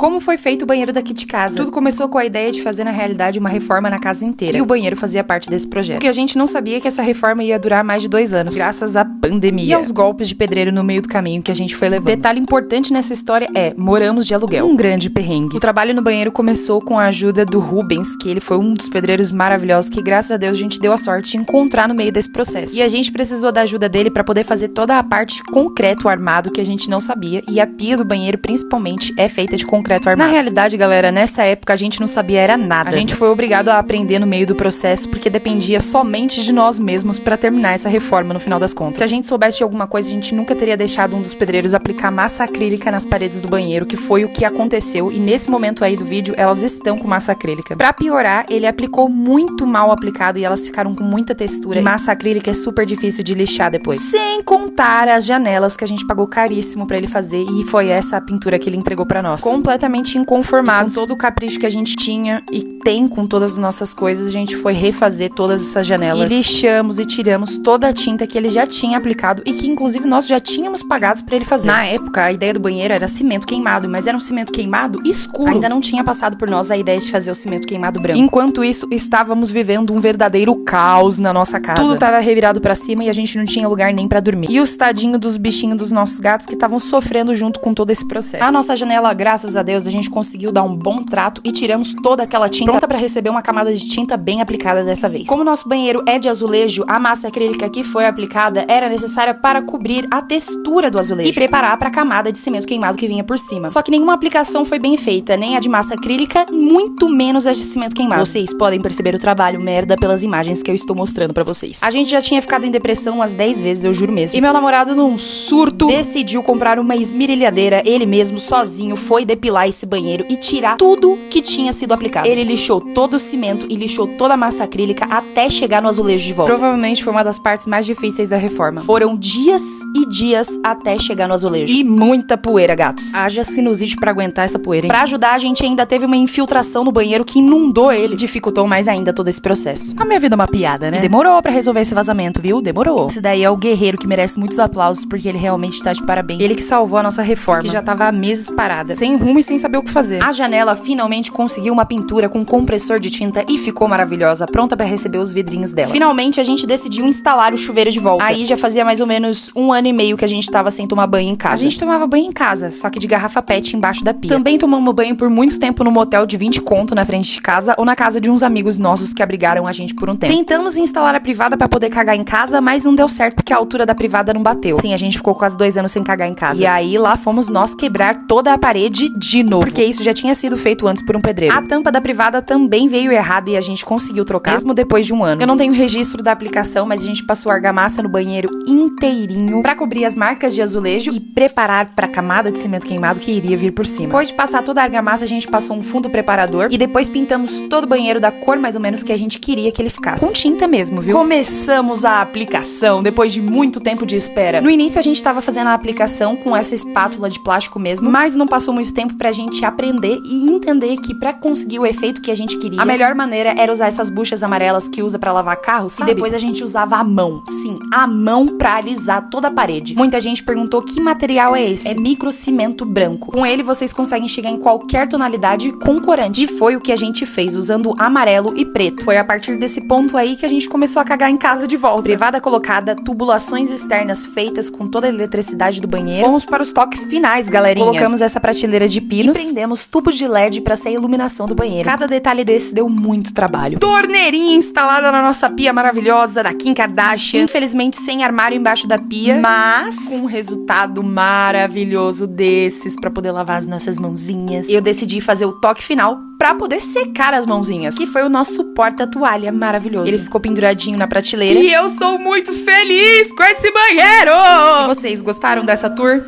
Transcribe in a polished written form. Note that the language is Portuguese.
Como foi feito o banheiro daqui de casa? Tudo começou com a ideia de fazer, na realidade, uma reforma na casa inteira. E o banheiro fazia parte desse projeto. O que a gente não sabia é que essa reforma ia durar mais de 2 anos, graças à pandemia. E aos golpes de pedreiro no meio do caminho que a gente foi levando. Detalhe importante nessa história é, moramos de aluguel. Um grande perrengue. O trabalho no banheiro começou com a ajuda do Rubens, que ele foi um dos pedreiros maravilhosos que, graças a Deus, a gente deu a sorte de encontrar no meio desse processo. E a gente precisou da ajuda dele pra poder fazer toda a parte de concreto armado que a gente não sabia. E a pia do banheiro, principalmente, é feita de concreto armado. Na realidade, galera, nessa época a gente não sabia era nada. A gente foi obrigado a aprender no meio do processo porque dependia somente de nós mesmos pra terminar essa reforma no final das contas. Se a gente soubesse de alguma coisa, a gente nunca teria deixado um dos pedreiros aplicar massa acrílica nas paredes do banheiro, que foi o que aconteceu. E nesse momento aí do vídeo, elas estão com massa acrílica. Pra piorar, ele aplicou muito mal aplicado e elas ficaram com muita textura. E massa acrílica é super difícil de lixar depois. Sem contar as janelas que a gente pagou caríssimo pra ele fazer e foi essa a pintura que ele entregou pra nós. Completamente inconformados. Com todo o capricho que a gente tinha e tem com todas as nossas coisas, a gente foi refazer todas essas janelas. E lixamos e tiramos toda a tinta que ele já tinha aplicado e que inclusive nós já tínhamos pagado pra ele fazer. Na época, a ideia do banheiro era cimento queimado, mas era um cimento queimado escuro. Ainda não tinha passado por nós a ideia de fazer o cimento queimado branco. Enquanto isso, estávamos vivendo um verdadeiro caos na nossa casa. Tudo tava revirado pra cima e a gente não tinha lugar nem pra dormir. E os tadinhos dos bichinhos dos nossos gatos que estavam sofrendo junto com todo esse processo. A nossa janela, graças a Deus, a gente conseguiu dar um bom trato e tiramos toda aquela tinta pronta pra receber uma camada de tinta bem aplicada dessa vez. Como o nosso banheiro é de azulejo, a massa acrílica que foi aplicada era necessária para cobrir a textura do azulejo e preparar pra camada de cimento queimado que vinha por cima. Só que nenhuma aplicação foi bem feita, nem a de massa acrílica, muito menos a de cimento queimado. Vocês podem perceber o trabalho merda pelas imagens que eu estou mostrando pra vocês. A gente já tinha ficado em depressão umas 10 vezes, eu juro mesmo. E meu namorado, num surto, decidiu comprar uma esmerilhadeira. Ele mesmo, sozinho, foi depilar esse banheiro e tirar tudo que tinha sido aplicado. Ele lixou todo o cimento e lixou toda a massa acrílica até chegar no azulejo de volta. Provavelmente foi uma das partes mais difíceis da reforma. Foram dias e dias até chegar no azulejo. E muita poeira, gatos. Haja sinusite pra aguentar essa poeira, hein? Pra ajudar, a gente ainda teve uma infiltração no banheiro que inundou ele. Dificultou mais ainda todo esse processo. A minha vida é uma piada, né? E demorou pra resolver esse vazamento, viu? Demorou. Esse daí é o guerreiro que merece muitos aplausos porque ele realmente tá de parabéns. Ele que salvou a nossa reforma, que já tava há meses parada, sem rumo e sem saber o que fazer. A janela finalmente conseguiu uma pintura com compressor de tinta e ficou maravilhosa, pronta pra receber os vidrinhos dela. Finalmente, a gente decidiu instalar o chuveiro de volta. Aí já fazia mais ou menos 1 ano e meio que a gente tava sem tomar banho em casa. A gente tomava banho em casa, só que de garrafa PET embaixo da pia. Também tomamos banho por muito tempo no motel de 20 conto na frente de casa ou na casa de uns amigos nossos que abrigaram a gente por um tempo. Tentamos instalar a privada pra poder cagar em casa, mas não deu certo porque a altura da privada não bateu. Sim, a gente ficou quase 2 anos sem cagar em casa. E aí lá fomos nós quebrar toda a parede de novo, porque isso já tinha sido feito antes por um pedreiro. A tampa da privada também veio errada e a gente conseguiu trocar, mesmo depois de 1 ano. Eu não tenho registro da aplicação, mas a gente passou argamassa no banheiro inteirinho pra cobrir as marcas de azulejo e preparar pra camada de cimento queimado que iria vir por cima. Depois de passar toda a argamassa, a gente passou um fundo preparador e depois pintamos todo o banheiro da cor mais ou menos que a gente queria que ele ficasse. Com tinta mesmo, viu? Começamos a aplicação depois de muito tempo de espera. No início a gente tava fazendo a aplicação com essa espátula de plástico mesmo, mas não passou muito tempo pra gente aprender e entender que pra conseguir o efeito que a gente queria, a melhor maneira era usar essas buchas amarelas que usa pra lavar carro, sabe? E depois a gente usava a mão. Sim, a mão pra alisar toda a parede. Muita gente perguntou que material é esse. É microcimento branco. Com ele vocês conseguem chegar em qualquer tonalidade com corante. E foi o que a gente fez, usando amarelo e preto. Foi a partir desse ponto aí que a gente começou a cagar em casa de volta. Privada colocada, tubulações externas feitas com toda a eletricidade do banheiro. Fomos para os toques finais, galerinha. Colocamos essa prateleira de pinos e prendemos tubos de LED pra ser a iluminação do banheiro. Cada detalhe desse deu muito trabalho. Torneirinha instalada na nossa pia maravilhosa da Kim Kardashian. Infelizmente sem armário embaixo da pia, mas com um resultado maravilhoso desses pra poder lavar as nossas mãozinhas. Eu decidi fazer o toque final pra poder secar as mãozinhas, que foi o nosso porta-toalha maravilhoso. Ele ficou penduradinho na prateleira. E eu sou muito feliz com esse banheiro! E vocês gostaram dessa tour?